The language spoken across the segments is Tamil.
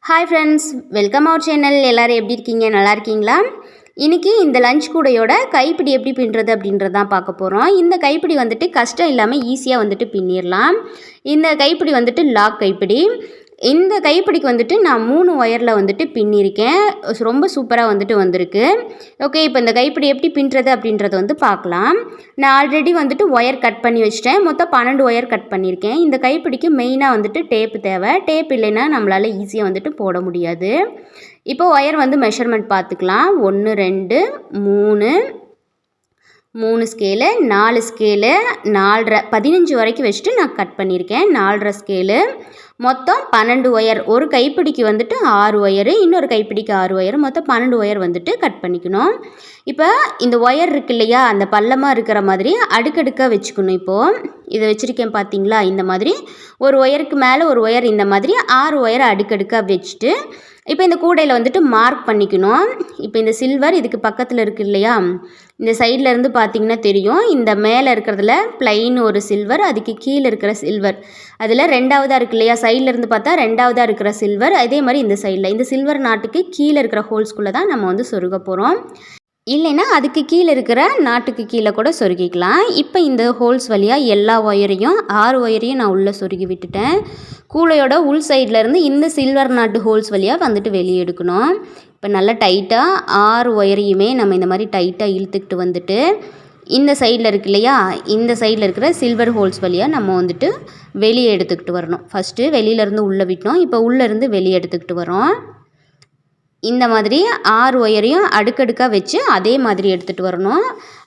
Hi friends, welcome our channel. எல்லோரும் எப்படி இருக்கீங்க? நல்லா இருக்கீங்களா? இன்றைக்கி இந்த லஞ்ச் கூடையோட கைப்பிடி எப்படி பின்னுறது அப்படின்றதான் பார்க்க போகிறோம். இந்த கைப்பிடி வந்துட்டு கஷ்டம் இல்லாமல் ஈஸியாக வந்துட்டு பின்னிடலாம். இந்த கைப்பிடி வந்துட்டு லாக் கைப்பிடி. இந்த கைப்பிடிக்கு வந்துட்டு நான் 3 ஒயரில் வந்துட்டு பின்னிருக்கேன். ரொம்ப சூப்பராக வந்துட்டு வந்திருக்கு. ஓகே, இப்போ இந்த கைப்பிடி எப்படி பின்னுறது அப்படின்றத வந்து பார்க்கலாம். நான் ஆல்ரெடி வந்துட்டு ஒயர் கட் பண்ணி வச்சிட்டேன். மொத்தம் 12 ஒயர் கட் பண்ணியிருக்கேன். இந்த கைப்பிடிக்கு மெயினாக வந்துட்டு டேப்பு தேவை. டேப் இல்லைன்னா நம்மளால் ஈஸியாக வந்துட்டு போட முடியாது. இப்போ ஒயர் வந்து மெஷர்மெண்ட் பார்த்துக்கலாம். 1 2 3 ஸ்கேலு, 4 ஸ்கேலு, 4.5 15 வரைக்கும் வச்சுட்டு நான் கட் பண்ணியிருக்கேன். 4.5 ஸ்கேலு, மொத்தம் 12 ஒயர். ஒரு கைப்பிடிக்கு வந்துட்டு 6 ஒயரு, இன்னொரு கைப்பிடிக்கு 6 ஒயர், மொத்தம் 12 ஒயர் வந்துட்டு கட் பண்ணிக்கணும். இப்போ இந்த ஒயர் இருக்கு இல்லையா, அந்த பள்ளமாக இருக்கிற மாதிரி அடுக்கடுக்காக வச்சுக்கணும். இப்போது இதை வச்சுருக்கேன் பார்த்தீங்களா, இந்த மாதிரி ஒரு ஒயருக்கு மேலே ஒரு ஒயர், இந்த மாதிரி 6 ஒயரை அடுக்கடுக்காக வச்சுட்டு இப்போ இந்த கூடையில் வந்துட்டு மார்க் பண்ணிக்கணும். இப்போ இந்த சில்வர் இதுக்கு பக்கத்தில் இருக்குது இல்லையா, இந்த சைடில் இருந்து பார்த்திங்கன்னா தெரியும். இந்த மேலே இருக்கிறதுல ப்ளைன் ஒரு சில்வர், அதுக்கு கீழே இருக்கிற சில்வர், அதில் ரெண்டாவதாக இருக்கு இல்லையா, சைடில் இருந்து பார்த்தா ரெண்டாவதாக இருக்கிற சில்வர். அதே மாதிரி இந்த சைடில் இந்த சில்வர் நாட்டுக்கு கீழே இருக்கிற ஹோல்ஸ்குள்ளே தான் நம்ம வந்து சொருக போகிறோம். இல்லைன்னா அதுக்கு கீழே இருக்கிற நாட்டுக்கு கீழே கூட சொருகிக்கலாம். இப்போ இந்த ஹோல்ஸ் வழியாக எல்லா ஒயரையும் 6 ஒயரையும் நான் உள்ளே சொருகி விட்டுட்டேன். கூடையோட உள் சைடில் இருந்து இந்த சில்வர் நாட்டு ஹோல்ஸ் வழியாக வந்துட்டு வெளியே எடுக்கணும். இப்போ நல்லா டைட்டாக 6 ஒயரையுமே நம்ம இந்த மாதிரி டைட்டாக இழுத்துக்கிட்டு வந்துட்டு இந்த சைடில் இருக்கு இல்லையா, இந்த சைடில் இருக்கிற சில்வர் ஹோல்ஸ் வழியாக நம்ம வந்துட்டு வெளியே எடுத்துக்கிட்டு வரணும். ஃபஸ்ட்டு வெளியிலேருந்து உள்ளே விட்டோம், இப்போ உள்ளேருந்து வெளியே எடுத்துக்கிட்டு வரோம். இந்த மாதிரி 6 ஒயரையும் அடுக்கடுக்காக வச்சு அதே மாதிரி எடுத்துகிட்டு வரணும்.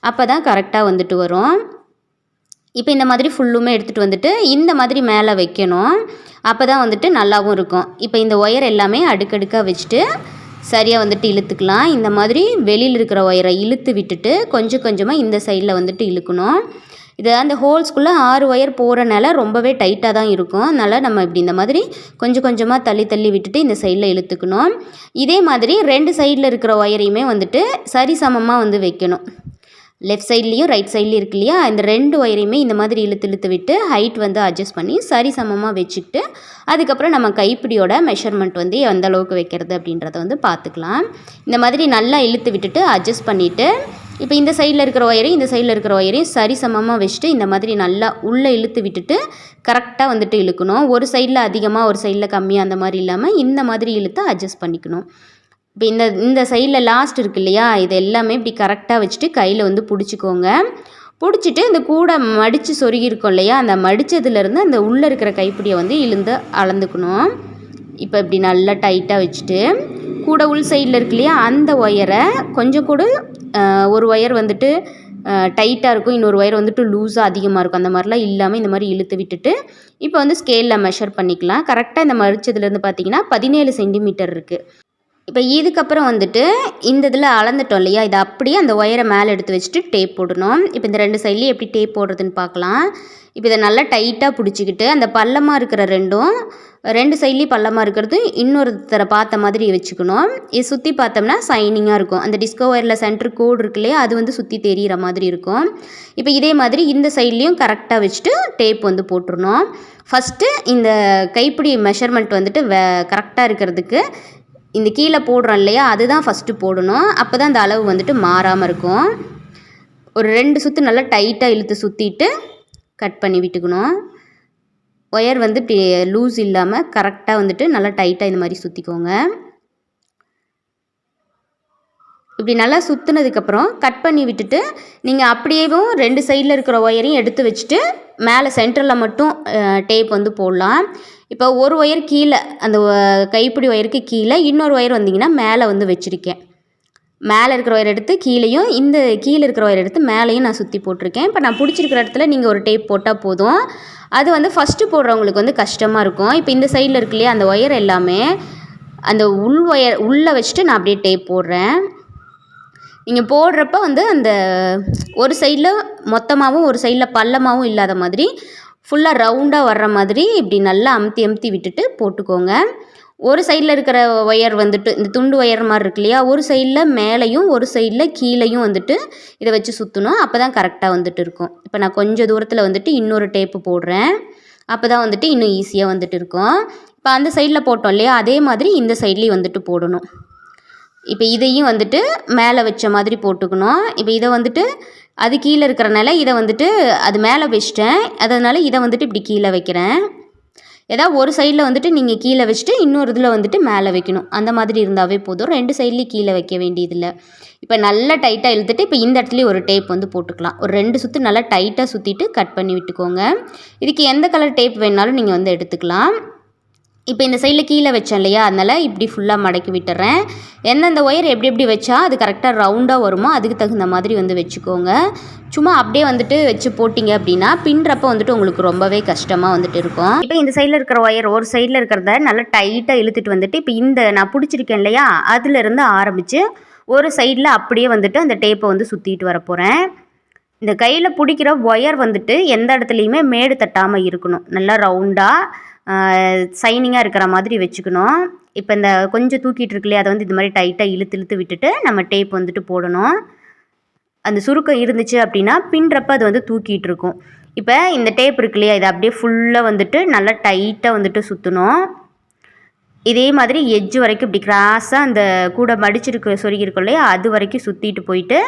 அப்போ தான் கரெக்டாக வந்துட்டு வரும். இப்போ இந்த மாதிரி ஃபுல்லுமே எடுத்துகிட்டு வந்துட்டு இந்த மாதிரி மேலே வைக்கணும். அப்போ தான் வந்துட்டு நல்லாவும் இருக்கும். இப்போ இந்த ஒயர் எல்லாமே அடுக்கடுக்காக வச்சுட்டு சரியாக வந்துட்டு இழுத்துக்கலாம். இந்த மாதிரி வெளியில் இருக்கிற ஒயரை இழுத்து விட்டுட்டு கொஞ்சம் கொஞ்சமாக இந்த சைடில் வந்துட்டு இழுக்கணும். இது அந்த ஹோல்ஸ்குள்ளே 6 ஒயர் போகிறனால ரொம்பவே டைட்டாக தான் இருக்கும். அதனால் நம்ம இப்படி இந்த மாதிரி கொஞ்சம் கொஞ்சமாக தள்ளி தள்ளி விட்டுட்டு இந்த சைடில் இழுத்துக்கணும். இதே மாதிரி 2 சைடில் இருக்கிற ஒயரையுமே வந்துட்டு சரிசமமாக வந்து வைக்கணும். லெஃப்ட் சைட்லேயும் ரைட் சைட்லேயும் இருக்கு இல்லையா, இந்த 2 ஒயரையுமே இந்த மாதிரி இழுத்து இழுத்து விட்டு ஹைட் வந்து அட்ஜஸ்ட் பண்ணி சரிசமமாக வச்சுக்கிட்டு அதுக்கப்புறம் நம்ம கைப்பிடியோட மெஷர்மெண்ட் வந்து எந்த அளவுக்கு வைக்கிறது அப்படின்றத வந்து பார்த்துக்கலாம். இந்த மாதிரி நல்லா இழுத்து விட்டுட்டு அட்ஜஸ்ட் பண்ணிவிட்டு இப்போ இந்த சைடில் இருக்கிற ஒயரையும் இந்த சைடில் இருக்கிற ஒயரையும் சரிசமமாக வச்சுட்டு இந்த மாதிரி நல்லா உள்ளே இழுத்து விட்டுட்டு கரெக்டாக வந்துட்டு இழுக்கணும். ஒரு சைடில் அதிகமாக ஒரு சைடில் கம்மியாக அந்த மாதிரி இல்லாமல் இந்த மாதிரி இழுத்து அட்ஜஸ்ட் பண்ணிக்கணும். இப்போ இந்த சைடில் லாஸ்ட் இருக்கு இல்லையா, இது எல்லாமே இப்படி கரெக்டாக வச்சுட்டு கையில் வந்து பிடிச்சிக்கோங்க. பிடிச்சிட்டு இந்த கூடை மடித்து சொருகியிருக்கோம் இல்லையா, அந்த மடித்ததுலேருந்து அந்த உள்ளே இருக்கிற கைப்பிடியை வந்து இழுந்து அளந்துக்கணும். இப்போ இப்படி நல்லா டைட்டாக வச்சுட்டு கூடை உள் சைடில் இருக்கு இல்லையா, அந்த ஒயரை கொஞ்சம் கூட ஒரு ஒயர் வந்துட்டு டைட்டாக இருக்கும், இன்னொரு ஒயர் வந்துட்டு லூஸாக அதிகமாக இருக்கும். அந்த மாதிரிலாம் இல்லாமல் இந்த மாதிரி இழுத்து விட்டுட்டு இப்போ வந்து ஸ்கேலில் மெஷர் பண்ணிக்கலாம். கரெக்டாக இந்த மடித்ததுலேருந்து பார்த்தீங்கன்னா 17 சென்டிமீட்டர் இருக்குது. இப்போ இதுக்கப்புறம் வந்துட்டு இந்த இதில் அளந்துட்டோம் இல்லையா, இதை அப்படியே அந்த ஒயரை மேலே எடுத்து வச்சுட்டு டேப் போடணும். இப்போ இந்த 2 சைட்லேயும் எப்படி டேப் போடுறதுன்னு பார்க்கலாம். இப்போ இதை நல்லா டைட்டாக பிடிச்சிக்கிட்டு அந்த பள்ளமாக இருக்கிற 2 சைட்லேயும் பள்ளமாக இருக்கிறது இன்னொருத்தரை பார்த்த மாதிரி வச்சுக்கணும். இது சுற்றி பார்த்தோம்னா சைனிங்காக இருக்கும். அந்த டிஸ்கோ ஒயரில் சென்டர் கோடு இருக்கு இல்லையா, அது வந்து சுற்றி தெரிகிற மாதிரி இருக்கும். இப்போ இதே மாதிரி இந்த சைட்லேயும் கரெக்டாக வச்சுட்டு டேப் வந்து போட்டுருணும். ஃபஸ்ட்டு இந்த கைப்பிடி மெஷர்மெண்ட் வந்துட்டு கரெக்டாக இருக்கிறதுக்கு இந்த கீழே போடுறோம் இல்லையா, அதுதான் ஃபஸ்ட்டு போடணும். அப்போ தான் அந்த அளவு வந்துட்டு மாறாமல் இருக்கும். ஒரு 2 சுற்று நல்லா டைட்டாக இழுத்து சுற்றிட்டு கட் பண்ணி விட்டுக்கணும். ஒயர் வந்து இப்படி லூஸ் இல்லாமல் கரெக்டாக வந்துட்டு நல்லா டைட்டாக இந்த மாதிரி சுற்றிக்கோங்க. இப்படி நல்லா சுற்றுனதுக்கப்புறம் கட் பண்ணி விட்டுட்டு நீங்கள் அப்படியேவும் 2 சைடில் இருக்கிற ஒயரையும் எடுத்து வச்சுட்டு மேலே சென்டரில் மட்டும் டேப் வந்து போடலாம். இப்போ ஒரு ஒயர் கீழே அந்த கைப்பிடி ஒயருக்கு கீழே இன்னொரு ஒயர் வந்தீங்கன்னா மேலே வந்து வச்சுருக்கேன். மேலே இருக்கிற ஒயர் எடுத்து கீழேயும் இந்த கீழே இருக்கிற ஒயர் எடுத்து மேலேயும் நான் சுற்றி போட்டிருக்கேன். இப்போ நான் பிடிச்சிருக்கிற இடத்துல நீங்கள் ஒரு டேப் போட்டால் போதும். அது வந்து ஃபஸ்ட்டு போடுறவங்களுக்கு வந்து கஷ்டமாக இருக்கும். இப்போ இந்த சைடில் இருக்கு இல்லையா, அந்த ஒயர் எல்லாமே அந்த உள் ஒயர் உள்ளே வச்சுட்டு நான் அப்படியே டேப் போடுறேன். நீங்கள் போடுறப்ப வந்து அந்த ஒரு சைடில் மொத்தமாகவும் ஒரு சைடில் பள்ளமாகவும் இல்லாத மாதிரி ஃபுல்லாக ரவுண்டாக வர்ற மாதிரி இப்படி நல்லா அமுத்தி விட்டுட்டு போட்டுக்கோங்க. ஒரு சைடில் இருக்கிற ஒயர் வந்துட்டு இந்த துண்டு ஒயர் மாதிரி இருக்கு இல்லையா, ஒரு சைடில் மேலேயும் ஒரு சைடில் கீழேயும் வந்துட்டு இதை வச்சு சுற்றணும். அப்போ தான் கரெக்டாக வந்துட்டு இருக்கும். இப்போ நான் கொஞ்சம் தூரத்தில் வந்துட்டு இன்னொரு டேப்பு போடுறேன். அப்போ தான் வந்துட்டு இன்னும் ஈஸியாக வந்துட்டு இருக்கும். இப்போ அந்த சைடில் போட்டோம் இல்லையா, அதே மாதிரி இந்த சைட்லேயும் வந்துட்டு போடணும். இப்போ இதையும் வந்துட்டு மேலே வச்ச மாதிரி போட்டுக்கணும். இப்போ இதை வந்துட்டு அது கீழே இருக்கிறனால இதை வந்துட்டு அது மேலே வச்சிட்டேன். அதனால் இதை வந்துட்டு இப்படி கீழே வைக்கிறேன். ஏதாவது ஒரு சைடில் வந்துட்டு நீங்கள் கீழே வச்சுட்டு இன்னொரு இதில் வந்துட்டு மேலே வைக்கணும். அந்த மாதிரி இருந்தாவே போதும். 2 சைட்லேயும் கீழே வைக்க வேண்டியதில்லை. இப்போ நல்லா டைட்டாக இழுத்துட்டு இப்போ இந்த இடத்துலையும் ஒரு டேப் வந்து போட்டுக்கலாம். ஒரு 2 சுற்று நல்லா டைட்டாக சுற்றிட்டு கட் பண்ணி விட்டுக்கோங்க. இதுக்கு எந்த கலர் டேப் வேணாலும் நீங்கள் வந்து எடுத்துக்கலாம். இப்போ இந்த சைடில் கீழே வச்சேன் இல்லையா, அதனால் இப்படி ஃபுல்லாக மடக்கி விட்டுறேன். எந்தெந்த ஒயர் எப்படி எப்படி வச்சா அது கரெக்டாக ரவுண்டாக வருமோ அதுக்கு தகுந்த மாதிரி வந்து வச்சுக்கோங்க. சும்மா அப்படியே வந்துட்டு வச்சு போட்டிங்க அப்படின்னா பின்னுறப்ப வந்துட்டு உங்களுக்கு ரொம்பவே கஷ்டமாக வந்துட்டு இருக்கும். இப்போ இந்த சைடில் இருக்கிற ஒயர் ஒரு சைடில் இருக்கிறத நல்லா டைட்டாக இழுத்துட்டு வந்துட்டு இப்போ இந்த நான் பிடிச்சிருக்கேன் இல்லையா, அதுலேருந்து ஆரம்பித்து ஒரு சைடில் அப்படியே வந்துட்டு அந்த டேப்பை வந்து சுற்றிட்டு வர போகிறேன். இந்த கையில் பிடிக்கிற ஒயர் வந்துட்டு எந்த இடத்துலையுமே மேடு தட்டாமல் இருக்கணும். நல்லா ரவுண்டாக சைனிங்காக இருக்கிற மாதிரி வச்சுக்கணும். இப்போ இந்த கொஞ்சம் தூக்கிட்டு இருக்கு இல்லையா, அதை வந்து இது மாதிரி டைட்டாக இழுத்து விட்டுட்டு நம்ம டேப் வந்துட்டு போடணும். அந்த சுருக்கம் இருந்துச்சு அப்படின்னா பின்னுறப்ப அது வந்து தூக்கிட்டு இருக்கும். இப்போ இந்த டேப் இருக்கு இல்லையா, இதை அப்படியே ஃபுல்லாக வந்துட்டு நல்லா டைட்டாக வந்துட்டு சுற்றணும். இதே மாதிரி எட்ஜு வரைக்கும் இப்படி கிராஸாக அந்த கூட மடிச்சிருக்க சொருகி இருக்கும் இல்லையா, அது வரைக்கும் சுற்றிட்டு போயிட்டு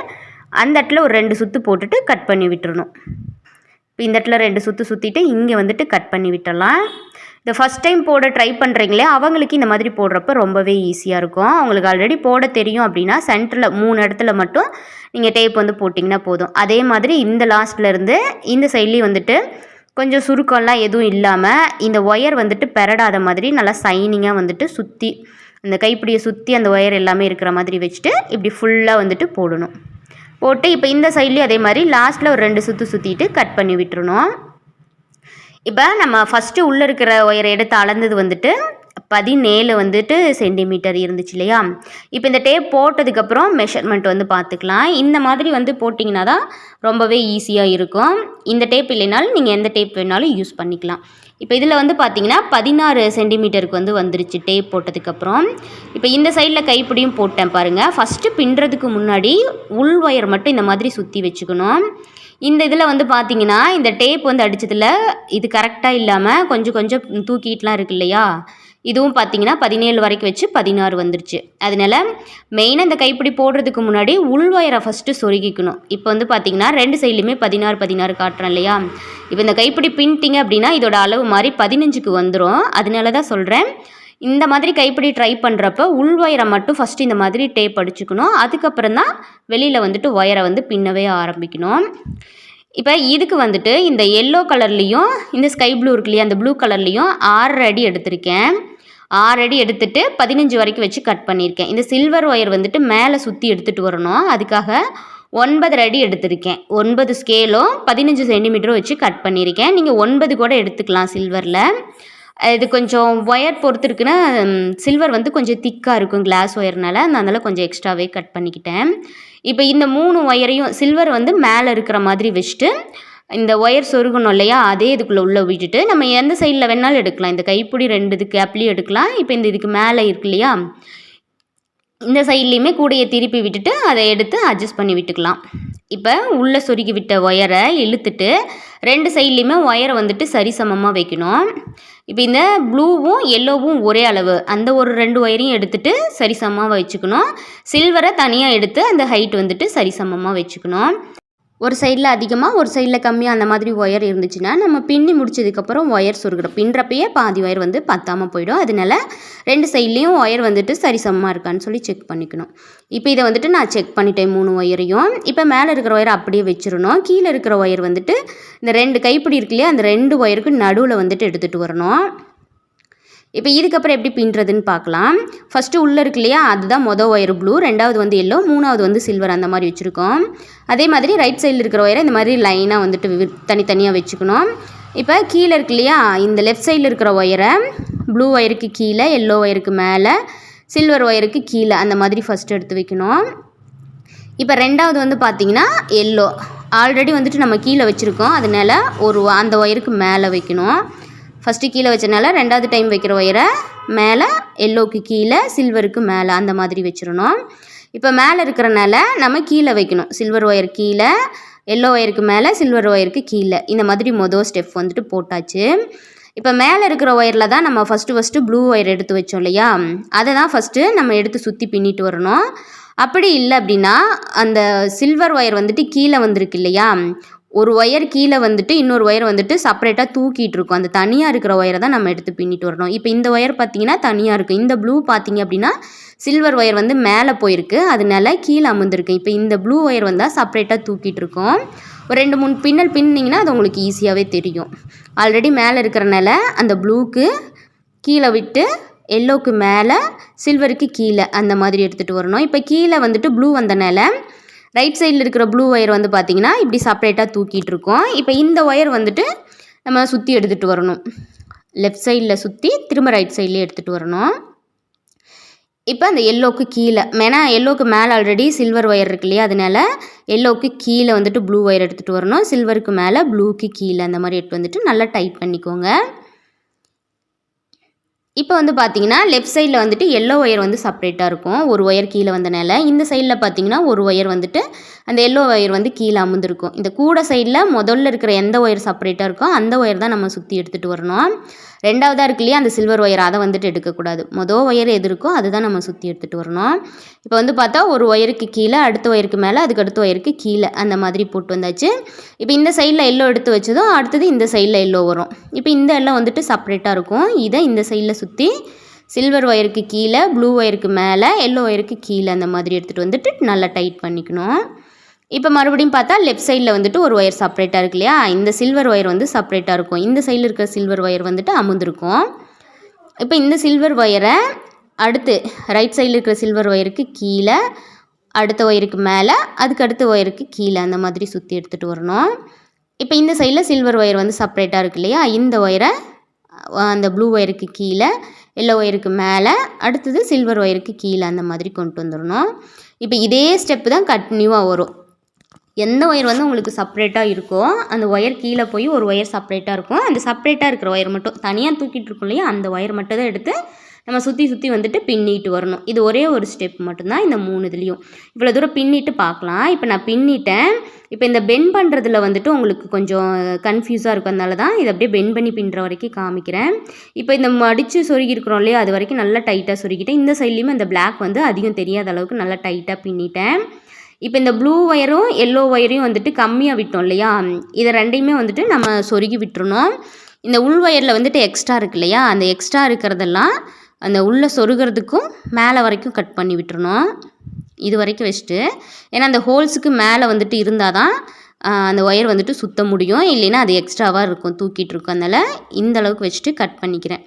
அந்த இடத்துல ஒரு 2 சுற்று போட்டுட்டு கட் பண்ணி விட்டுறணும். இப்போ இந்த இடத்துல 2 சுற்று சுற்றிட்டு இங்கே வந்துட்டு கட் பண்ணி விட்டுடலாம். இந்த ஃபஸ்ட் டைம் போட ட்ரை பண்ணுறீங்களே அவங்களுக்கு இந்த மாதிரி போடுறப்ப ரொம்பவே ஈஸியாக இருக்கும். அவங்களுக்கு ஆல்ரெடி போட தெரியும் அப்படின்னா சென்டரில் 3 இடத்துல மட்டும் நீங்கள் டேப் வந்து போட்டிங்கன்னா போதும். அதே மாதிரி இந்த லாஸ்ட்லேருந்து இந்த சைட்லேயும் வந்துட்டு கொஞ்சம் சுருக்கம்லாம் எதுவும் இல்லாமல் இந்த ஒயர் வந்துட்டு பெரடாத மாதிரி நல்லா சைனிங்காக வந்துட்டு சுற்றி அந்த கைப்பிடியை சுற்றி அந்த ஒயர் எல்லாமே இருக்கிற மாதிரி வச்சுட்டு இப்படி ஃபுல்லாக வந்துட்டு போடணும். போட்டு இப்போ இந்த சைட்லேயும் அதே மாதிரி லாஸ்ட்டில் ஒரு 2 சுற்று சுற்றிட்டு கட் பண்ணி விட்டுறணும். இப்போ நம்ம ஃபஸ்ட்டு உள்ளே இருக்கிற ஒயரை எடுத்து அளந்தது வந்துட்டு 17 வந்துட்டு சென்டிமீட்டர் இருந்துச்சு இல்லையா. இப்போ இந்த டேப் போட்டதுக்கப்புறம் மெஷர்மெண்ட் வந்து பார்த்துக்கலாம். இந்த மாதிரி வந்து போட்டிங்கன்னா தான் ரொம்பவே ஈஸியாக இருக்கும். இந்த டேப் இல்லைனாலும் நீங்கள் எந்த டேப் வேணாலும் யூஸ் பண்ணிக்கலாம். இப்போ இதில் வந்து பார்த்தீங்கன்னா 16 சென்டிமீட்டருக்கு வந்து வந்துருச்சு டேப் போட்டதுக்கப்புறம். இப்போ இந்த சைடில் கைப்பிடியும் போட்டேன் பாருங்கள். ஃபஸ்ட்டு பின்னுறதுக்கு முன்னாடி உள் ஒயர் மட்டும் இந்த மாதிரி சுற்றி வச்சுக்கணும். இந்த இதில் வந்து பார்த்தீங்கன்னா இந்த டேப் வந்து அடித்ததில் இது கரெக்டாக இல்லாமல் கொஞ்சம் கொஞ்சம் தூக்கிட்டுலாம் இருக்கு இல்லையா, இதுவும் பார்த்தீங்கன்னா 17 வரைக்கும் வச்சு 16 வந்துருச்சு. அதனால மெயினாக இந்த கைப்பிடி போடுறதுக்கு முன்னாடி உள் ஒயரை ஃபஸ்ட்டு சொருகிக்கணும். இப்போ வந்து பார்த்தீங்கன்னா 2 சைட்லையுமே 16 16 காட்டுறேன் இல்லையா. இப்போ இந்த கைப்பிடி பின்ட்டிங்க அப்படின்னா இதோட அளவு மாதிரி 15க்கு வந்துடும். அதனால தான் சொல்கிறேன், இந்த மாதிரி கைப்பிடி ட்ரை பண்ணுறப்ப உள் ஒயரை மட்டும் ஃபஸ்ட்டு இந்த மாதிரி டேப் அடிச்சுக்கணும். அதுக்கப்புறம் தான் வெளியில் வந்துட்டு ஒயரை வந்து பின்னவே ஆரம்பிக்கணும். இப்போ இதுக்கு வந்துட்டு இந்த எல்லோ கலர்லேயும் இந்த ஸ்கை ப்ளூ இருக்கு இல்லையா, அந்த ப்ளூ கலர்லேயும் 6 அடி எடுத்திருக்கேன். 6 அடி எடுத்துகிட்டு 15 வரைக்கும் வச்சு கட் பண்ணியிருக்கேன். இந்த சில்வர் ஒயர் வந்துட்டு மேலே சுற்றி எடுத்துகிட்டு வரணும். அதுக்காக 9 அடி எடுத்திருக்கேன். 9 ஸ்கேலும் 15 சென்டிமீட்டரும் வச்சு கட் பண்ணியிருக்கேன். நீங்கள் 9 கூட எடுத்துக்கலாம் சில்வரில். இது கொஞ்சம் ஒயர் பொறுத்து இருக்குன்னா சில்வர் வந்து கொஞ்சம் திக்காக இருக்கும் கிளாஸ் ஒயர்னால, அதனால் கொஞ்சம் எக்ஸ்ட்ராவே கட் பண்ணிக்கிட்டேன். இப்போ இந்த 3 ஒயரையும் சில்வர் வந்து மேலே இருக்கிற மாதிரி வச்சுட்டு இந்த ஒயர் சொருகணும் இல்லையா, அதே இதுக்குள்ளே உள்ளே விட்டுட்டு நம்ம எந்த சைடில் வேணாலும் எடுக்கலாம். இந்த கைப்பிடி 2 இதுக்கு கேப்லேயும் எடுக்கலாம். இப்போ இந்த இதுக்கு மேலே இருக்கு இல்லையா, இந்த சைட்லேயுமே கூடையை திருப்பி விட்டுட்டு அதை எடுத்து அட்ஜஸ்ட் பண்ணி விட்டுக்கலாம். இப்போ உள்ளே சொருகி விட்ட ஒயரை இழுத்துட்டு 2 சைட்லேயுமே ஒயரை வந்துட்டு சரிசமமாக வைக்கணும். இப்போ இந்த ப்ளூவும் எல்லோவும் ஒரே அளவு, அந்த ஒரு 2 ஒயரையும் எடுத்துகிட்டு சரிசமமாக வச்சுக்கணும். சில்வரை தனியாக எடுத்து அந்த ஹைட் வந்துட்டு சரிசமமாக வச்சுக்கணும். ஒரு சைடில் அதிகமாக ஒரு சைடில் கம்மியாக அந்த மாதிரி ஒயர் இருந்துச்சுன்னா நம்ம பின்னி முடிச்சதுக்கப்புறம் ஒயர் சொருகிறோம். பின்னுறப்பயே பாதி ஒயர் வந்து பத்தாமல் போயிடும். அதனால 2 சைட்லேயும் ஒயர் வந்துட்டு சரிசமமாக இருக்கான்னு சொல்லி செக் பண்ணிக்கணும். இப்போ இதை வந்துட்டு நான் செக் பண்ணிட்டேன் 3 ஒயரையும். இப்போ மேலே இருக்கிற ஒயரை அப்படியே வச்சிடணும். கீழே இருக்கிற ஒயர் வந்துட்டு இந்த 2 கைப்பிடி இருக்கு இல்லையா, அந்த 2 ஒயருக்கு நடுவில் வந்துட்டு எடுத்துகிட்டு வரணும். இப்போ இதுக்கப்புறம் எப்படி பின்னுறதுன்னு பார்க்கலாம். ஃபஸ்ட்டு உள்ளே இருக்கு இல்லையா, அதுதான் மொதல் ஒயர் ப்ளூ, 2வது வந்து எல்லோ, 3வது வந்து சில்வர், அந்த மாதிரி வச்சுருக்கோம். அதே மாதிரி ரைட் சைடில் இருக்கிற ஒயரை இந்த மாதிரி லைனாக வந்துட்டு தனித்தனியாக வச்சுக்கணும். இப்போ கீழே இருக்கு இல்லையா, இந்த லெஃப்ட் சைடில் இருக்கிற ஒயரை ப்ளூ ஒயருக்கு கீழே, எல்லோ ஒயருக்கு மேலே, சில்வர் ஒயருக்கு கீழே அந்த மாதிரி ஃபஸ்ட்டு எடுத்து வைக்கணும். இப்போ 2வது வந்து பார்த்திங்கன்னா எல்லோ ஆல்ரெடி வந்துட்டு நம்ம கீழே வச்சுருக்கோம், அதனால் அந்த ஒயருக்கு மேலே வைக்கணும். ஃபஸ்ட்டு கீழே வச்சனால 2வது டைம் வைக்கிற ஒயரை மேலே, எல்லோவுக்கு கீழே, சில்வருக்கு மேலே அந்த மாதிரி வச்சிடணும். இப்போ மேலே இருக்கிறனால நம்ம கீழே வைக்கணும். சில்வர் ஒயர் கீழே, எல்லோ ஒயருக்கு மேலே, சில்வர் ஒயருக்கு கீழே, இந்த மாதிரி மொதல் ஸ்டெப் வந்துட்டு போட்டாச்சு. இப்போ மேலே இருக்கிற ஒயரில் தான் நம்ம ஃபஸ்ட்டு ப்ளூ ஒயர் எடுத்து வச்சோம் இல்லையா, அதை தான் ஃபஸ்ட்டு நம்ம எடுத்து சுற்றி பின்னிட்டு வரணும். அப்படி இல்லை அப்படின்னா அந்த சில்வர் ஒயர் வந்துட்டு கீழே வந்திருக்கு இல்லையா, ஒரு ஒயர் கீழே வந்துட்டு இன்னொரு ஒயர் வந்துட்டு செப்பரேட்டாக தூக்கிட்டு இருக்கும். அந்த தனியாக இருக்கிற ஒயரை தான் நம்ம எடுத்து பின்னிட்டு வரணும். இப்போ இந்த ஒயர் பார்த்திங்கன்னா தனியாக இருக்குது. இந்த ப்ளூ பார்த்திங்க அப்படின்னா சில்வர் ஒயர் வந்து மேலே போயிருக்கு, அதனால கீழே அமர்ந்துருக்கு. இப்போ இந்த ப்ளூ ஒயர் வந்தால் செப்பரேட்டாக தூக்கிட்டு இருக்கோம். ஒரு 2-3 பின்னல் பின்னிங்கன்னா அது உங்களுக்கு ஈஸியாகவே தெரியும். ஆல்ரெடி மேலே இருக்கிறனால அந்த ப்ளூக்கு கீழே விட்டு எல்லோவுக்கு மேலே சில்வருக்கு கீழே அந்த மாதிரி எடுத்துகிட்டு வரணும். இப்போ கீழே வந்துட்டு ப்ளூ வந்தனால ரைட் சைடில் இருக்கிற ப்ளூ ஒயர் வந்து பார்த்திங்கன்னா இப்படி செப்பரேட்டாக தூக்கிட்டு இருக்கோம். இப்போ இந்த ஒயர் வந்துட்டு நம்ம சுற்றி எடுத்துகிட்டு வரணும். லெஃப்ட் சைடில் சுற்றி திரும்ப ரைட் சைட்லேயே எடுத்துகிட்டு வரணும். இப்போ அந்த எல்லோவுக்கு கீழே, ஏன்னா எல்லோவுக்கு மேலே ஆல்ரெடி சில்வர் ஒயர் இருக்கு இல்லையா, அதனால எல்லோவுக்கு கீழே வந்துட்டு ப்ளூ ஒயர் எடுத்துகிட்டு வரணும். சில்வருக்கு மேலே ப்ளூக்கு கீழே அந்த மாதிரி எடுத்து வந்துட்டு நல்லா டைட் பண்ணிக்கோங்க. இப்போ வந்து பார்த்தீங்கன்னா லெஃப்ட் சைடில் வந்துட்டு எல்லோ ஒயர் வந்து செப்பரேட்டாக இருக்கும், ஒரு ஒயர் கீழே வந்தனால. இந்த சைடில் பார்த்தீங்கன்னா ஒரு ஒயர் வந்துட்டு அந்த எல்லோ ஒயர் வந்து கீழே அமர்ந்துருக்கும். இந்த கூட சைடில் முதல்ல இருக்கிற எந்த ஒயர் செப்பரேட்டாக இருக்கோ அந்த ஒயர் தான் நம்ம சுற்றி எடுத்துகிட்டு வரணும். ரெண்டாவதாக இருக்கு இல்லையா அந்த சில்வர் ஒயர், அதை வந்துட்டு எடுக்கக்கூடாது. மொதல் ஒயர் எது இருக்கோ அதுதான் நம்ம சுற்றி எடுத்துகிட்டு வரணும். இப்போ வந்து பார்த்தா ஒரு ஒயருக்கு கீழே, அடுத்த ஒயருக்கு மேலே, அதுக்கு அடுத்த ஒயருக்கு கீழே அந்த மாதிரி போட்டு வந்தாச்சு. இப்போ இந்த சைடில் எல்லோ எடுத்து வச்சதும் அடுத்தது இந்த சைடில் எல்லோ வரும். இப்போ இந்த எல்லோ வந்துட்டு செப்பரேட்டாக இருக்கும். இதை இந்த சைடில் சுற்றி சில்வர் ஒயருக்கு கீழே, ப்ளூ ஒயருக்கு மேலே, எல்லோ ஒயருக்கு கீழே அந்த மாதிரி எடுத்துகிட்டு வந்துட்டு நல்லா டைட் பண்ணிக்கணும். இப்போ மறுபடியும் பார்த்தா லெஃப்ட் சைடில் வந்துட்டு ஒரு ஒயர் செப்பரேட்டாக இருக்கு இல்லையா, இந்த சில்வர் ஒயர் வந்து செப்பரேட்டாக இருக்கும். இந்த சைடில் இருக்கிற சில்வர் ஒயர் வந்துட்டு அமர்ந்திருக்கும். இப்போ இந்த சில்வர் ஒயரை அடுத்து ரைட் சைடில் இருக்கிற சில்வர் ஒயருக்கு கீழே, அடுத்த ஒயருக்கு மேலே, அதுக்கு அடுத்த ஒயருக்கு கீழே அந்த மாதிரி சுற்றி எடுத்துகிட்டு வரணும். இப்போ இந்த சைடில் சில்வர் ஒயர் வந்து செப்பரேட்டாக இருக்கு இல்லையா, இந்த ஒயரை அந்த ப்ளூ ஒயருக்கு கீழே, எல்லோ ஒயருக்கு மேலே, அடுத்தது சில்வர் ஒயருக்கு கீழே அந்த மாதிரி கொண்டு வந்துடணும். இப்போ இதே ஸ்டெப்பு தான் கண்டினியூவாக வரும். எந்த ஒயர் வந்து உங்களுக்கு செப்பரேட்டாக இருக்கோ அந்த ஒயர் கீழே போய் ஒரு ஒயர் செப்பரேட்டாக இருக்கும். அந்த செப்பரேட்டாக இருக்கிற ஒயர் மட்டும் தனியாக தூக்கிட்டு இருக்கோம் இல்லையா, அந்த ஒயர் மட்டும் தான் எடுத்து நம்ம சுற்றி வந்துட்டு பின்னிட்டு வரணும். இது ஒரே ஒரு ஸ்டெப் மட்டும்தான் இந்த 3 இதுலேயும். இவ்வளோ தூரம் பின்னிட்டு பார்க்கலாம். இப்போ நான் பின்னிட்டேன். இப்போ இந்த பெண்ட் பண்ணுறதுல வந்துட்டு உங்களுக்கு கொஞ்சம் கன்ஃபியூஸாக இருக்கும், அதனால தான் இதை அப்படியே பெண்ட் பண்ணி பின்னுற வரைக்கும் காமிக்கிறேன். இப்போ இந்த மடித்து சொருகி இருக்கிறோம் இல்லையா, அது வரைக்கும் நல்லா டைட்டாக சொருகிட்டேன். இந்த சைட்லேயுமே இந்த பிளாக் வந்து அதிகம் தெரியாத அளவுக்கு நல்லா டைட்டாக பின்னிட்டேன். இப்போ இந்த ப்ளூ ஒயரும் எல்லோ ஒயரையும் வந்துட்டு கம்மியாக விட்டோம் இல்லையா, இதை ரெண்டையுமே வந்துட்டு நம்ம சொருகி விட்டுறணும். இந்த உள் ஒயரில் வந்துட்டு எக்ஸ்ட்ரா இருக்கு இல்லையா, அந்த எக்ஸ்ட்ரா இருக்கிறதெல்லாம் அந்த உள்ளே சொருகிறதுக்கும் மேலே வரைக்கும் கட் பண்ணி விட்டுறணும். இது வரைக்கும் வச்சுட்டு, ஏன்னா அந்த ஹோல்ஸுக்கு மேலே வந்துட்டு இருந்தால் தான் அந்த ஒயர் வந்துட்டு சுற்ற முடியும், இல்லைன்னா அது எக்ஸ்ட்ராவாக இருக்கும், தூக்கிட்டு இருக்கும். அதனால் இந்த அளவுக்கு வச்சுட்டு கட் பண்ணிக்கிறேன்.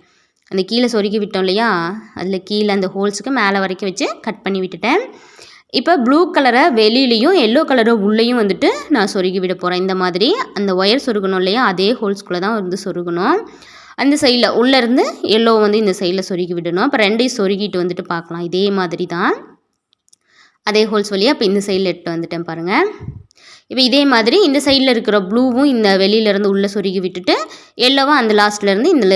அந்த கீழே சொருகி விட்டோம் இல்லையா, அதில் கீழே அந்த ஹோல்ஸுக்கு மேலே வரைக்கும் வச்சு கட் பண்ணி விட்டுட்டேன். இப்போ ப்ளூ கலரை வெளியிலையும் எல்லோ கலரை உள்ளேயும் வந்துட்டு நான் சொருகி விட போகிறேன். இந்த மாதிரி அந்த ஒயர் சொருகணும் இல்லையா, அதே ஹோல்ஸ்குள்ளே தான் வந்து சொருகணும். அந்த சைடில் உள்ளேருந்து எல்லோ வந்து இந்த சைடில் சொருகி விடணும். இப்போ ரெண்டையும் சொருகிட்டு வந்துட்டு பார்க்கலாம். இதே மாதிரி தான் அதே ஹோல்ஸ் வழியாக இப்போ இந்த சைடில் எடுத்து வந்துட்டேன் பாருங்கள். இப்போ இதே மாதிரி இந்த சைடில் இருக்கிற ப்ளூவும் இந்த வெளியிலேருந்து உள்ளே சொருகி விட்டுட்டு எல்லோவும் அந்த லாஸ்ட்லேருந்து இந்த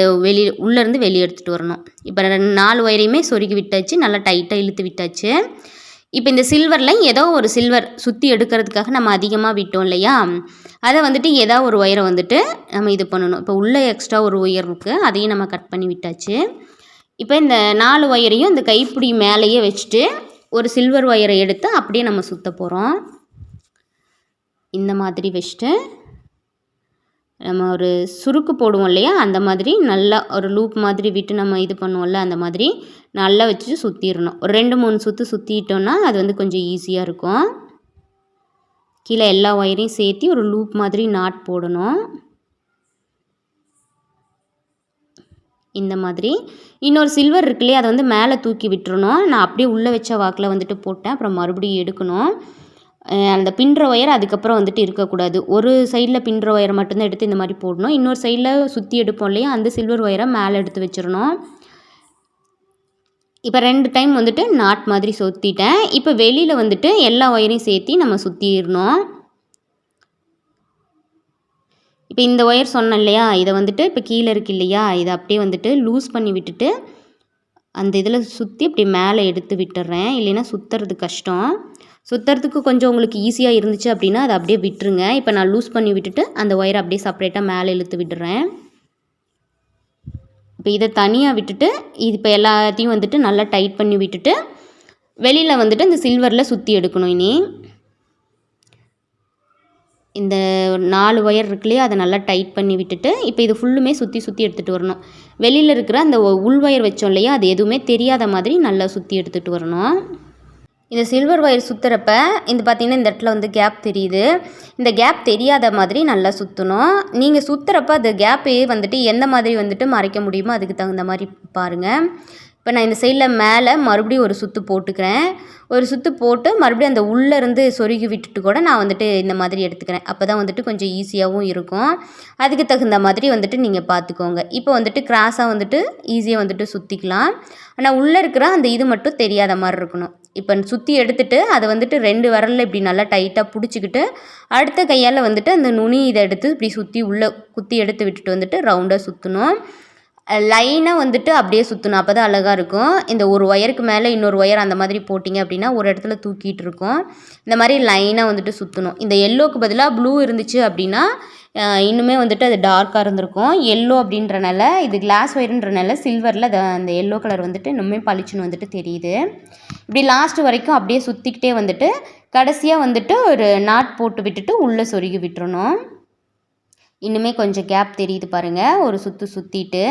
உள்ளேருந்து வெளியே எடுத்துகிட்டு வரணும். இப்போ 4 ஒயரையுமே சொருகி விட்டாச்சு, நல்லா டைட்டாக இழுத்து விட்டாச்சு. இப்போ இந்த சில்வரில் ஏதோ ஒரு சில்வர் சுற்றி எடுக்கிறதுக்காக நம்ம அதிகமாக விட்டோம் இல்லையா, அதை வந்துட்டு ஏதோ ஒரு ஒயரை வந்துட்டு நம்ம இது பண்ணணும். இப்போ உள்ளே எக்ஸ்ட்ரா ஒரு ஒயர் இருக்குது, அதையும் நம்ம கட் பண்ணி விட்டாச்சு. இப்போ இந்த 4 ஒயரையும் இந்த கைப்பிடி மேலேயே வச்சுட்டு ஒரு சில்வர் ஒயரை எடுத்து அப்படியே நம்ம சுற்ற போகிறோம். இந்த மாதிரி வச்சுட்டு நம்ம ஒரு சுருக்கு போடுவோம் இல்லையா, அந்த மாதிரி நல்லா ஒரு லூப் மாதிரி விட்டு நம்ம இது பண்ணுவோம்ல, அந்த மாதிரி நல்லா வச்சு சுற்றிடணும். ஒரு 2-3 சுற்று சுற்றிட்டோன்னா அது வந்து கொஞ்சம் ஈஸியாக இருக்கும். கீழே எல்லா ஒயரையும் சேர்த்து ஒரு லூப் மாதிரி நாட் போடணும். இந்த மாதிரி இன்னொரு சில்வர் இருக்கு இல்லையா, அதை வந்து மேலே தூக்கி விட்டுறணும். நான் அப்படியே உள்ளே வச்ச வாக்கில் வந்துட்டு போட்டேன், அப்புறம் மறுபடியும் எடுக்கணும். அந்த பின்னுற ஒயர் அதுக்கப்புறம் வந்துட்டு இருக்கக்கூடாது. ஒரு சைடில் பின்னுற ஒயரை மட்டும்தான் எடுத்து இந்த மாதிரி போடணும். இன்னொரு சைடில் சுற்றி எடுப்போம் இல்லையா, அந்த சில்வர் ஒயரை மேலே எடுத்து வச்சிடணும். இப்போ 2 டைம் வந்துட்டு நாட் மாதிரி சுற்றிட்டேன். இப்போ வெளியில் வந்துட்டு எல்லா ஒயரையும் சேர்த்து நம்ம சுற்றிடணும். இப்போ இந்த ஒயர் சொன்னேன் இல்லையா, இதை வந்துட்டு இப்போ கீழே இருக்கு இல்லையா, இதை அப்படியே வந்துட்டு லூஸ் பண்ணி விட்டுட்டு அந்த இதில் சுற்றி அப்படி மேலே எடுத்து விட்டுறேன், இல்லைன்னா சுற்றுறது கஷ்டம். சுற்றுறதுக்கு கொஞ்சம் உங்களுக்கு ஈஸியாக இருந்துச்சு அப்படின்னா அதை அப்படியே விட்டுருங்க. இப்போ நான் லூஸ் பண்ணி விட்டுட்டு அந்த ஒயரை அப்படியே செப்பரேட்டாக மேலே இழுத்து விட்டுறேன். இப்போ இதை தனியாக விட்டுட்டு இது இப்போ எல்லாத்தையும் வந்துட்டு நல்லா டைட் பண்ணி விட்டுட்டு வெளியில் வந்துட்டு இந்த சில்வரில் சுற்றி எடுக்கணும். இனி இந்த 4 ஒயர் இருக்கு இல்லையா, அதை நல்லா டைட் பண்ணி விட்டுட்டு இப்போ இது ஃபுல்லுமே சுற்றி சுற்றி எடுத்துகிட்டு வரணும். வெளியில் இருக்கிற அந்த உள் ஒயர் வச்சோம் இல்லையா, அது எதுவுமே தெரியாத மாதிரி நல்லா சுற்றி எடுத்துகிட்டு வரணும். இந்த சில்வர் ஒயர் சுற்றுறப்ப இந்த பார்த்திங்கன்னா இந்த இடத்துல வந்து கேப் தெரியுது. இந்த கேப் தெரியாத மாதிரி நல்லா சுற்றணும். நீங்கள் சுற்றுறப்ப அந்த கேப்பே வந்துட்டு எந்த மாதிரி வந்துட்டு மறைக்க முடியுமோ அதுக்கு தகுந்த மாதிரி பாருங்கள். இப்போ நான் இந்த சைடில் மேலே மறுபடியும் ஒரு சுற்று போட்டுக்கிறேன். ஒரு சுற்று போட்டு மறுபடியும் அந்த உள்ளேருந்து சொருகி விட்டுட்டு கூட நான் வந்துட்டு இந்த மாதிரி எடுத்துக்கிறேன். அப்போ தான் வந்துட்டு கொஞ்சம் ஈஸியாகவும் இருக்கும். அதுக்கு தகுந்த மாதிரி வந்துட்டு நீங்கள் பார்த்துக்கோங்க. இப்போ வந்துட்டு கிராஸாக வந்துட்டு ஈஸியாக வந்துட்டு சுற்றிக்கலாம். ஆனால் உள்ளே இருக்கிற அந்த இது மட்டும் தெரியாத மாதிரி இருக்கணும். இப்போ சுற்றி எடுத்துகிட்டு அதை வந்துட்டு 2 விரலில் இப்படி நல்லா டைட்டாக பிடிச்சிக்கிட்டு அடுத்த கையால் வந்துட்டு அந்த நுனி இதை எடுத்து இப்படி சுற்றி உள்ளே குத்தி எடுத்து விட்டுட்டு வந்துட்டு ரவுண்டாக சுற்றணும். லைனாக வந்துட்டு அப்படியே சுற்றணும். அப்போ தான் அழகாக இருக்கும். இந்த ஒரு ஒயருக்கு மேலே இன்னொரு ஒயர் அந்த மாதிரி போட்டிங்க அப்படின்னா ஒரு இடத்துல தூக்கிட்டு இருக்கும். இந்த மாதிரி லைனாக வந்துட்டு சுற்றணும். இந்த எல்லோவுக்கு பதிலாக ப்ளூ இருந்துச்சு அப்படின்னா இன்னுமே வந்துட்டு அது டார்க்காக இருந்திருக்கும். எல்லோ அப்படின்றனால இது கிளாஸ் ஒயருன்றனால சில்வரில் அந்த எல்லோ கலர் வந்துட்டு இன்னுமே பளிச்சுன்னு வந்துட்டு தெரியுது. இப்படி லாஸ்ட்டு வரைக்கும் அப்படியே சுற்றிக்கிட்டே வந்துட்டு கடைசியாக வந்துட்டு ஒரு நாட் போட்டு விட்டுட்டு உள்ளே சொருகி விட்டுறணும். இன்னுமே கொஞ்சம் கேப் தெரியுது பாருங்கள். ஒரு சுற்றிட்டு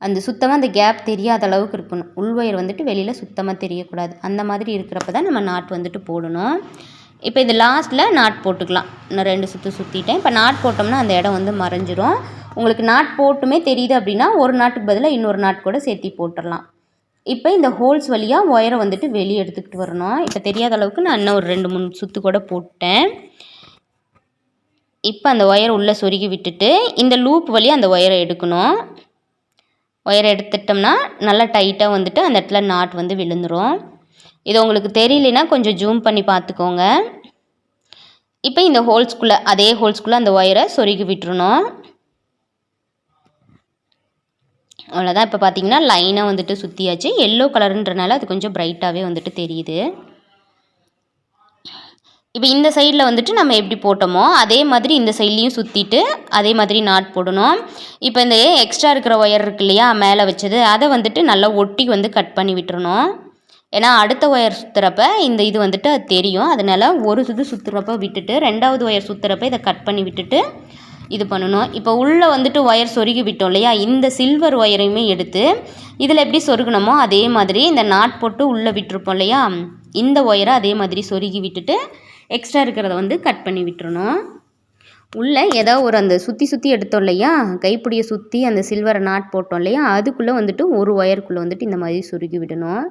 அந்த சுத்தமாக அந்த கேப் தெரியாத அளவுக்கு இருக்கணும். உள்வயர் வந்துட்டு வெளியில் சுத்தமாக தெரியக்கூடாது. அந்த மாதிரி இருக்கிறப்ப தான் நம்ம நாட் வந்துட்டு போடணும். இப்போ இது லாஸ்ட்டில் நாட் போட்டுக்கலாம். நான் 2 சுற்று சுற்றிட்டேன். இப்போ நாட் போட்டோம்னா அந்த இடம் வந்து மறைஞ்சிரும். உங்களுக்கு நாட் போட்டுமே தெரியுது அப்படின்னா ஒரு நாட்டுக்கு பதிலாக இன்னொரு நாட் கூட சேர்த்தி போட்டுடலாம். இப்போ இந்த ஹோல்ஸ் வழியாக ஒயரை வந்துட்டு வெளியே எடுத்துக்கிட்டு வரணும். இப்போ தெரியாத அளவுக்கு நான் இன்னும் ஒரு 2-3 சுற்று கூட போட்டேன். இப்போ அந்த ஒயரை உள்ளே சொருகி விட்டுட்டு இந்த லூப் வழியாக அந்த ஒயரை எடுக்கணும். ஒயரை எடுத்துட்டோம்னா நல்லா டைட்டாக வந்துட்டு அந்த இடத்துல நாட் வந்து விழுந்துடும். இது உங்களுக்கு தெரியலனா கொஞ்சம் ஜூம் பண்ணி பார்த்துக்கோங்க. இப்போ இந்த ஹோல்ஸ்குள்ளே அதே ஹோல்ஸ்குள்ளே அந்த ஒயரை சொருகி விட்டுறணும். அவ்வளோதான். இப்போ பார்த்தீங்கன்னா லைனாக வந்துட்டு சுற்றியாச்சு. எல்லோ கலருன்றனால அது கொஞ்சம் பிரைட்டாகவே வந்துட்டு தெரியுது. இப்போ இந்த சைடில் வந்துட்டு நம்ம எப்படி போட்டோமோ அதே மாதிரி இந்த சைட்லேயும் சுற்றிட்டு அதே மாதிரி நாட் போடணும். இப்போ இந்த எக்ஸ்ட்ரா இருக்கிற ஒயர் இருக்கு இல்லையா மேலே வச்சது, அதை வந்துட்டு நல்லா ஒட்டி வந்து கட் பண்ணி விட்டுறணும். ஏன்னா அடுத்த ஒயர் சுற்றுறப்ப இந்த இது வந்துட்டு அது தெரியும். அதனால் ஒரு சுற்றுறப்ப விட்டுட்டு 2வது ஒயர் சுற்றுறப்ப இதை கட் பண்ணி விட்டுட்டு இது பண்ணணும். இப்போ உள்ளே வந்துட்டு ஒயர் சொருகி விட்டோம் இல்லையா, இந்த சில்வர் ஒயரையுமே எடுத்து இதில் எப்படி சொருகணுமோ அதே மாதிரி இந்த நாட் போட்டு உள்ளே விட்டுருப்போம் இல்லையா, இந்த ஒயரை அதே மாதிரி சொருகி விட்டுட்டு எக்ஸ்ட்ரா இருக்கிறத வந்து கட் பண்ணி விட்டுறணும். உள்ளே ஏதாவது ஒரு அந்த சுற்றி எடுத்தோம் இல்லையா, கைப்பிடியை சுற்றி அந்த சில்வரை நாட் போட்டோம் இல்லையா, அதுக்குள்ளே வந்துட்டு ஒரு ஒயருக்குள்ளே வந்துட்டு இந்த மாதிரி சொருகி விடணும்.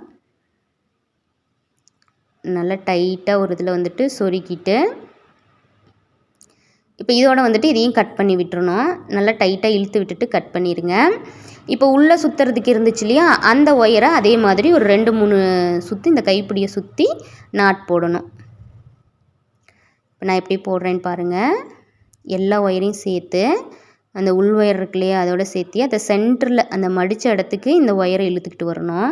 நல்லா டைட்டாக ஒரு இதில் வந்துட்டு சொருக்கிட்டு இப்போ இதோட வந்துட்டு இதையும் கட் பண்ணி விட்டுறணும். நல்லா டைட்டாக இழுத்து விட்டுட்டு கட் பண்ணிடுங்க. இப்போ உள்ளே சுற்றுறதுக்கு இருந்துச்சு இல்லையா, அந்த ஒயரை அதே மாதிரி ஒரு 2-3 சுற்றி இந்த கைப்பிடியை சுற்றி நாட் போடணும். இப்போ நான் எப்படி போடுறேன்னு பாருங்கள். எல்லா ஒயரையும் சேர்த்து அந்த உள் ஒயர் இருக்கு இல்லையா அதோட சேர்த்து அதை சென்டரில் அந்த மடித்த இடத்துக்கு இந்த ஒயரை இழுத்துக்கிட்டு வரணும்.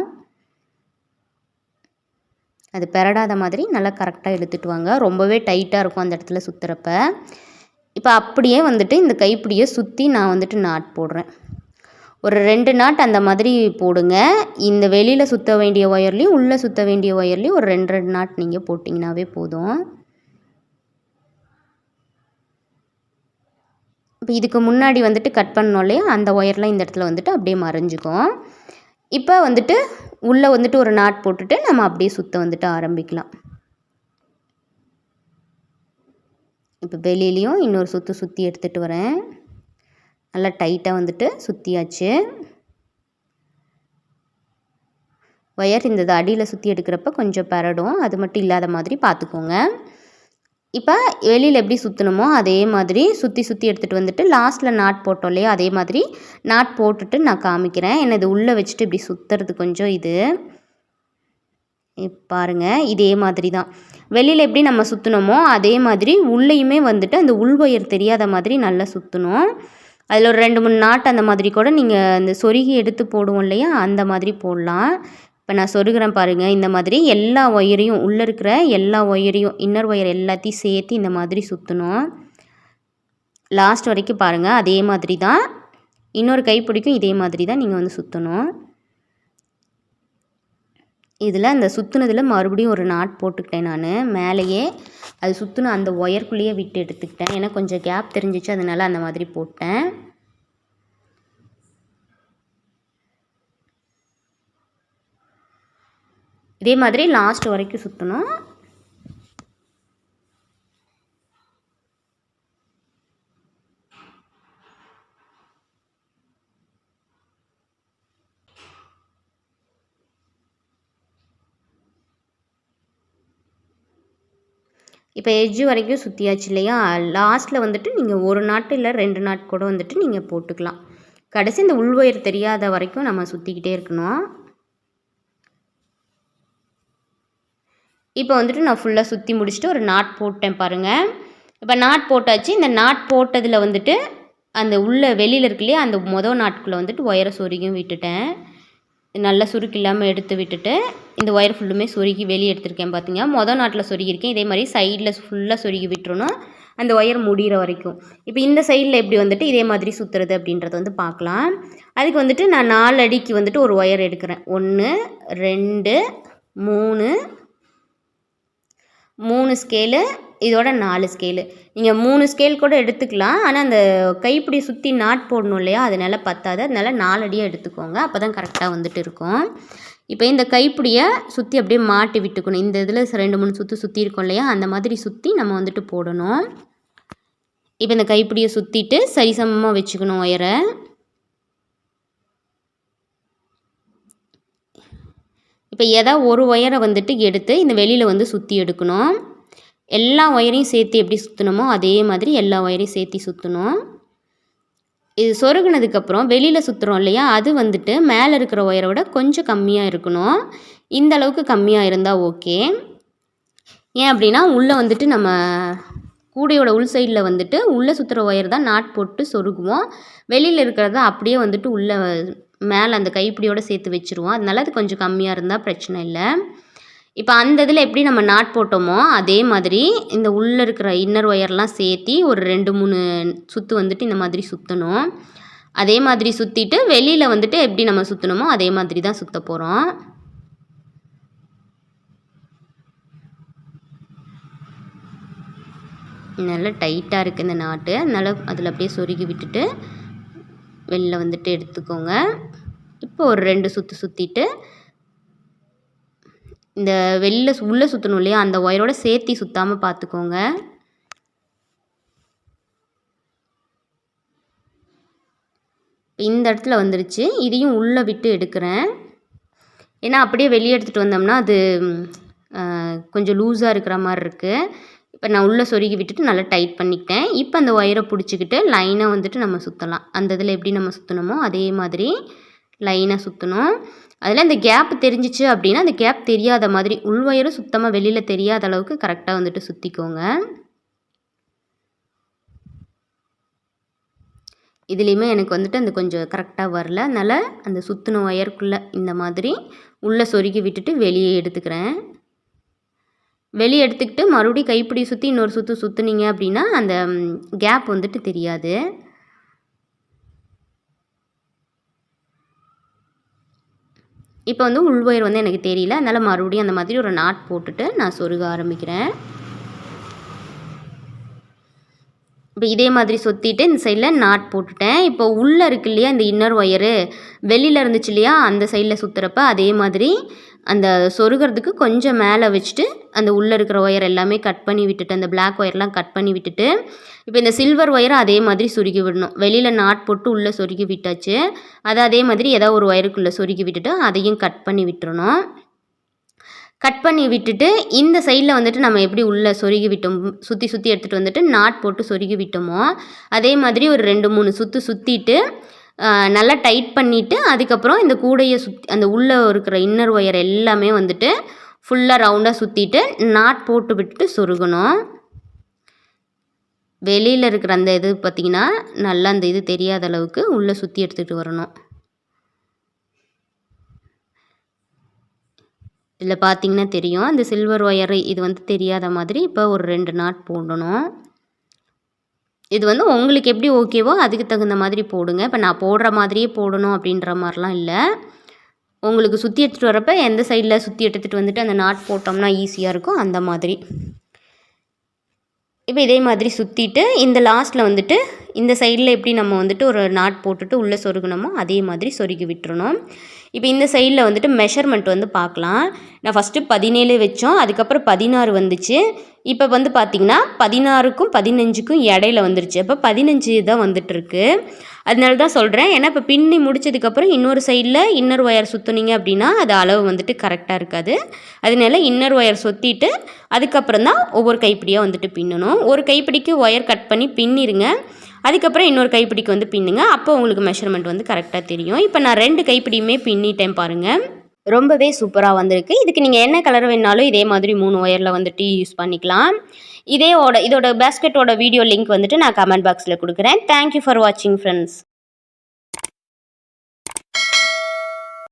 அது பெரடாத மாதிரி நல்லா கரெக்டாக இழுத்துட்டு வாங்க. ரொம்பவே டைட்டாக இருக்கும் அந்த இடத்துல சுற்றுறப்ப. இப்போ அப்படியே வந்துட்டு இந்த கைப்பிடியை சுற்றி நான் வந்துட்டு நாட் போடுறேன். ஒரு 2 நாட் அந்த மாதிரி போடுங்க. இந்த வெளியில் சுற்ற வேண்டிய ஒயர்லேயும் உள்ளே சுற்ற வேண்டிய ஒயர்லேயும் ஒரு 2 நாட் நீங்கள் போட்டிங்கனாவே போதும். இப்போ இதுக்கு முன்னாடி வந்துட்டு கட் பண்ணோம் இல்லையா, அந்த ஒயர்லாம் இந்த இடத்துல வந்துட்டு அப்படியே மறைஞ்சிக்கும். இப்போ வந்துட்டு உள்ளே வந்துட்டு ஒரு நாட் போட்டுட்டு நம்ம அப்படியே சுற்ற வந்துட்டு ஆரம்பிக்கலாம். இப்போ வெளியிலையும் இன்னொரு சுற்றி எடுத்துகிட்டு வரேன். நல்லா டைட்டாக வந்துட்டு சுற்றியாச்சு. ஒயர் இந்த அடியில் சுற்றி எடுக்கிறப்ப கொஞ்சம் பரடும், அது மட்டும் இல்லாத மாதிரி பார்த்துக்கோங்க. இப்போ வெளியில் எப்படி சுற்றணுமோ அதே மாதிரி சுற்றி எடுத்துகிட்டு வந்துட்டு லாஸ்ட்டில் நாட் போட்டோம் இல்லையா, அதே மாதிரி நாட் போட்டுட்டு நான் காமிக்கிறேன். ஏன்னா இது உள்ளே வச்சுட்டு இப்படி சுற்றுறது கொஞ்சம் இது பாருங்கள். இதே மாதிரி தான் வெளியில் எப்படி நம்ம சுற்றினோமோ அதே மாதிரி உள்ளேயுமே வந்துட்டு அந்த உள் ஒயர் தெரியாத மாதிரி நல்லா சுற்றணும். அதில் ஒரு 2-3 நாட் அந்த மாதிரி கூட நீங்கள் அந்த சொருகி எடுத்து போடுவோம் இல்லையா, அந்த மாதிரி போடலாம். இப்போ நான் சொருகிறேன் பாருங்கள். இந்த மாதிரி எல்லா ஒயரையும் உள்ளே இருக்கிற எல்லா ஒயரையும் இன்னர் ஒயர் எல்லாத்தையும் சேர்த்து இந்த மாதிரி சுற்றணும். லாஸ்ட் வரைக்கும் பாருங்கள். அதே மாதிரி தான் இன்னொரு கைப்பிடிக்கும் இதே மாதிரி தான் நீங்கள் வந்து சுற்றணும். இதில் அந்த சுற்றுனதில் மறுபடியும் ஒரு நாட் போட்டுக்கிட்டேன் நான் மேலேயே. அது சுற்றின அந்த ஒயருக்குள்ளேயே விட்டு எடுத்துக்கிட்டேன். ஏன்னா கொஞ்சம் கேப் தெரிஞ்சிச்சு, அதனால் அந்த மாதிரி போட்டேன். இதே மாதிரி லாஸ்ட் வரைக்கும் சுற்றணும். இப்போ எட்ஜு வரைக்கும் சுற்றியாச்சு இல்லையா? லாஸ்ட்டில் வந்துட்டு நீங்கள் ஒரு நாட்டு இல்லை 2 நாட் கூட வந்துட்டு நீங்கள் போட்டுக்கலாம். கடைசி இந்த உள்வயர் தெரியாத வரைக்கும் நம்ம சுற்றிக்கிட்டே இருக்கணும். இப்போ வந்துட்டு நான் ஃபுல்லாக சுற்றி முடிச்சுட்டு ஒரு நாட் போட்டேன் பாருங்கள். இப்போ நாட் போட்டாச்சு. இந்த நாட் போட்டதில் வந்துட்டு அந்த உள்ள வெளியில் இருக்கு இல்லையா, அந்த நாட்குள்ளே வந்துட்டு ஒயரை சொருகியும் விட்டுட்டேன். நல்லா சுருக்கி இல்லாமல் எடுத்து விட்டுட்டு இந்த ஒயர் ஃபுல்லுமே சொருகி வெளியே எடுத்துருக்கேன். பார்த்தீங்க நாட்டில் சொருகியிருக்கேன். இதே மாதிரி சைடில் ஃபுல்லாக சொருகி விட்டுறணும் அந்த ஒயர் முடிகிற வரைக்கும். இப்போ இந்த சைடில் எப்படி வந்துட்டு இதே மாதிரி சுற்றுறது அப்படின்றத வந்து பார்க்கலாம். அதுக்கு வந்துட்டு நான் 4 அடிக்கு வந்துட்டு ஒரு ஒயர் எடுக்கிறேன். 1 2 3 ஸ்கேலு, இதோட 4 ஸ்கேலு. நீங்கள் 3 ஸ்கேல் கூட எடுத்துக்கலாம். ஆனால் அந்த கைப்பிடி சுற்றி நாட் போடணும் இல்லையா, அதனால் பத்தாது. அதனால் 4 அடியாக எடுத்துக்கோங்க. அப்போ தான் கரெக்டாக வந்துட்டு இருக்கும். இப்போ இந்த கைப்பிடியை சுற்றி அப்படியே மாட்டி விட்டுக்கணும். இந்த இதில் 2 3 சுற்றி இருக்கோம் இல்லையா, அந்த மாதிரி சுற்றி நம்ம வந்துட்டு போடணும். இப்போ இந்த கைப்பிடியை சுற்றிட்டு சரிசமமாக வச்சுக்கணும் ஒயரை. இப்போ ஏதாவது ஒரு ஒயரை வந்துட்டு எடுத்து இந்த வெளியில் வந்து சுற்றி எடுக்கணும். எல்லா ஒயரையும் சேர்த்து எப்படி சுற்றணுமோ அதே மாதிரி எல்லா ஒயரையும் சேர்த்து சுற்றணும். இது சொருகுனதுக்கப்புறம் வெளியில் சுற்றுறோம் இல்லையா, அது வந்துட்டு மேலே இருக்கிற ஒயரை விட கொஞ்சம் கம்மியாக இருக்கணும். இந்த அளவுக்கு கம்மியாக இருந்தால் ஓகே. ஏன் அப்படின்னா உள்ளே வந்துட்டு நம்ம கூடையோட உள் சைடில் வந்துட்டு உள்ளே சுற்றுற ஒயர் தான் நாட் போட்டு சொருகுவோம். வெளியில் இருக்கிறத அப்படியே வந்துட்டு உள்ளே மேலே அந்த கைப்பிடியோடு சேர்த்து வச்சுருவோம். அதனால அது கொஞ்சம் கம்மியாக இருந்தால் பிரச்சனை இல்லை. இப்போ அந்த இதில் எப்படி நம்ம நாட் போட்டோமோ அதே மாதிரி இந்த உள்ளே இருக்கிற இன்னர் ஒயர்லாம் சேர்த்தி ஒரு 2 3 சுற்று வந்துட்டு இந்த மாதிரி சுற்றணும். அதே மாதிரி சுற்றிட்டு வெளியில் வந்துட்டு எப்படி நம்ம சுற்றணுமோ அதே மாதிரி தான் சுற்ற போகிறோம். நல்லா டைட்டாக இருக்குது இந்த நாட்டு. அதனால் அதில் அப்படியே சொருகி விட்டுட்டு வெளில வந்துட்டு எடுத்துக்கோங்க. இப்போ ஒரு 2 சுற்று சுற்றிட்டு இந்த உள்ளே சுற்றணும் இல்லையா, அந்த ஒயரோட சேர்த்தி சுற்றாமல் பார்த்துக்கோங்க. இந்த இடத்துல வந்துருச்சு. இதையும் உள்ளே விட்டு எடுக்கிறேன். ஏன்னா அப்படியே வெளியே எடுத்துகிட்டு வந்தோம்னா அது கொஞ்சம் லூஸாக இருக்கிற மாதிரி இருக்குது. இப்போ நான் உள்ளே சொருகி விட்டுட்டு நல்லா டைட் பண்ணிக்கிட்டேன். இப்போ அந்த ஒயரை பிடிச்சிக்கிட்டு லைனாக வந்துட்டு நம்ம சுற்றலாம். அந்த இதில் எப்படி நம்ம சுற்றணுமோ அதே மாதிரி லைனாக சுற்றணும். அதில் இந்த கேப் தெரிஞ்சிச்சு அப்படின்னா அந்த கேப் தெரியாத மாதிரி உள் ஒயரும் சுத்தமாக வெளியில் தெரியாத அளவுக்கு கரெக்டாக வந்துட்டு சுற்றிக்கோங்க. இதுலேயுமே எனக்கு வந்துட்டு அந்த கொஞ்சம் கரெக்டாக வரல. அதனால் அந்த சுற்றின ஒயருக்குள்ளே இந்த மாதிரி உள்ளே சொருகி விட்டுட்டு வெளியே எடுத்துக்கிறேன். வெளியே எடுத்துக்கிட்டு மறுபடியும் கைப்பிடி சுற்றி இன்னொரு சுற்றுனீங்க அப்படின்னா அந்த கேப் வந்துட்டு தெரியாது. இப்போ வந்து உள் ஒயர் வந்து எனக்கு தெரியல. அதனால் மறுபடியும் அந்த மாதிரி ஒரு நாட் போட்டுட்டு நான் சொருக ஆரம்பிக்கிறேன். இப்போ இதே மாதிரி சுற்றிட்டு இந்த சைடில் நாட் போட்டுட்டேன். இப்போ உள்ளே இருக்கு இல்லையா இந்த இன்னர் ஒயரு, வெளியில் இருந்துச்சு இல்லையா அந்த சைடில் சுற்றுறப்ப அதே மாதிரி அந்த சொருகிறதுக்கு கொஞ்சம் மேலே வச்சுட்டு அந்த உள்ளே இருக்கிற ஒயர் எல்லாமே கட் பண்ணி விட்டுட்டு அந்த பிளாக் ஒயர்லாம் கட் பண்ணி விட்டுட்டு இப்போ இந்த சில்வர் ஒயரை அதே மாதிரி சொருகி விடணும். வெளியில் நாட் போட்டு உள்ளே சொருகி விட்டாச்சு. அதை அதே மாதிரி ஏதாவது ஒரு ஒயருக்குள்ளே சொருகி விட்டுட்டு அதையும் கட் பண்ணி விட்டுறணும். கட் பண்ணி விட்டுட்டு இந்த சைடில் வந்துட்டு நம்ம எப்படி உள்ளே சொருகி விட்டோம் சுற்றி எடுத்துகிட்டு வந்துட்டு நாட் போட்டு சொருகி விட்டோமோ அதே மாதிரி ஒரு 2 3 சுற்றிட்டு நல்லா டைட் பண்ணிவிட்டு அதுக்கப்புறம் இந்த கூடையை அந்த உள்ளே இருக்கிற இன்னர் ஒயர் எல்லாமே வந்துட்டு ஃபுல்லாக ரவுண்டாக சுற்றிட்டு நாட் போட்டு விட்டுட்டு சொருகணும். வெளியில் இருக்கிற அந்த இது பார்த்திங்கன்னா நல்லா அந்த இது தெரியாத அளவுக்கு உள்ளே சுற்றி எடுத்துகிட்டு வரணும். இதில் பார்த்திங்கன்னா தெரியும் அந்த சில்வர் ஒயரு இது வந்து தெரியாத மாதிரி இப்போ ஒரு 2 நாட் போடணும். இது வந்து உங்களுக்கு எப்படி ஓகேவோ அதுக்கு தகுந்த மாதிரி போடுங்க. இப்போ நான் போடுற மாதிரியே போடணும் அப்படின்ற மாதிரிலாம் இல்லை. உங்களுக்கு சுற்றி எடுத்துகிட்டு வரப்போ எந்த சைடில் சுற்றி எடுத்துகிட்டு வந்துட்டு அந்த நாட் போட்டோம்னா ஈஸியாக இருக்கும் அந்த மாதிரி. இப்போ இதே மாதிரி சுற்றிட்டு இந்த லாஸ்ட்டில் வந்துட்டு இந்த சைடில் எப்படி நம்ம வந்துட்டு ஒரு நாட் போட்டுட்டு உள்ளே சொருகணுமோ அதே மாதிரி சொருகி விட்டுறணும். இப்போ இந்த சைடில் வந்துட்டு மெஷர்மெண்ட் வந்து பார்க்கலாம். நான் ஃபஸ்ட்டு 17 வச்சோம், அதுக்கப்புறம் 16 வந்துச்சு. இப்போ வந்து பார்த்திங்கன்னா 16க்கும் 15க்கும் இடையில வந்துருச்சு. அப்போ 15 தான் வந்துட்டுருக்கு. அதனால தான் சொல்கிறேன். ஏன்னா இப்போ பின்னி முடிச்சதுக்கப்புறம் இன்னொரு சைடில் இன்னர் ஒயர் சுற்றுனீங்க அப்படின்னா அது அளவு வந்துட்டு கரெக்டாக இருக்காது. அதனால இன்னர் ஒயர் சுற்றிட்டு அதுக்கப்புறம் தான் ஒவ்வொரு கைப்பிடியாக வந்துட்டு பின்னணும். ஒரு கைப்பிடிக்கு ஒயர் கட் பண்ணி பின்னிருங்க. அதுக்கப்புறம் இன்னொரு கைப்பிடிக்கு வந்து பின்னுங்க. அப்போ உங்களுக்கு மெஷர்மெண்ட் வந்து கரெக்டாக தெரியும். இப்போ நான் 2 கைப்பிடியுமே பின்னிட்டேன் பாருங்கள். ரொம்பவே சூப்பராக வந்திருக்கு. இதுக்கு நீங்கள் என்ன கலர் வேணாலும் இதே மாதிரி 3 ஒயரில் வந்துட்டு யூஸ் பண்ணிக்கலாம். இதோட பேஸ்கெட்டோட வீடியோ லிங்க் வந்துட்டு நான் கமெண்ட் பாக்ஸில் கொடுக்குறேன். தேங்க்யூ ஃபார் வாட்சிங் ஃப்ரெண்ட்ஸ்.